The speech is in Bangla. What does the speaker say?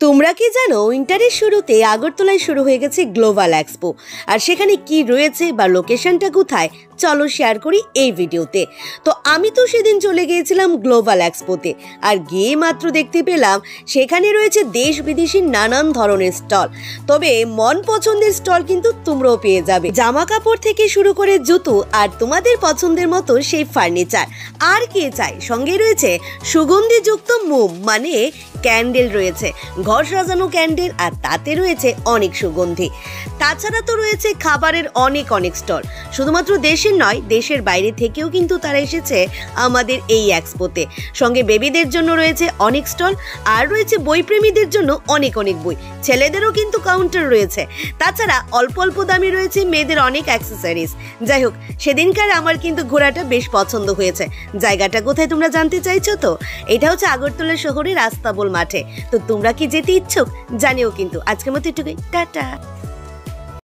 তোমরা কি জানো উইন্টারের শুরুতে আগরতলায় শুরু হয়ে গেছে গ্লোবাল এক্সপো। আর সেখানে কি রয়েছে বা লোকেশনটা কোথায় চলো শেয়ার করি এই ভিডিওতে। তো আমি তো সেদিন চলে গিয়েছিলাম গ্লোবাল এক্সপোতে, আর গিয়ে মাত্র দেখতে পেলাম সেখানে রয়েছে দেশ বিদেশি নানান ধরনের স্টল। তবে মন পছন্দের স্টল কিন্তু তোমরাও পেয়ে যাবে, জামা কাপড় থেকে শুরু করে জুতো আর তোমাদের পছন্দের মতো সেই ফার্নিচার। আর কে চাই, সঙ্গে রয়েছে সুগন্ধিযুক্ত মোম মানে ক্যান্ডেল রয়েছে, ঘর সাজানো ক্যান্ডেল, আর তাতে রয়েছে অনেক সুগন্ধি। তাছাড়া তো রয়েছে খাবারের অনেক স্টল। শুধুমাত্র দেশের নয়, দেশের বাইরে থেকেও কিন্তু তারা এসেছে আমাদের এই এক্সপোতে। সঙ্গে বেবিদের জন্য রয়েছে অনেক স্টল, আর রয়েছে বইপ্রেমীদের জন্য অনেক বই। ছেলেদেরও কিন্তু কাউন্টার রয়েছে। তাছাড়া অল্প দামে রয়েছে মেয়েদের অনেক অ্যাক্সেসরিজ। যাই হোক, সেদিনকার আমার কিন্তু ঘোরাটা বেশ পছন্দ হয়েছে। জায়গাটা কোথায় তোমরা জানতে চাইছো? তো এটা হচ্ছে আগরতলা শহরের আস্তাবল মাঠে। তো তোমরা কি যেতে ইচ্ছুক জানিও কিন্তু। আজকের মতো এটুকুই, টাটা।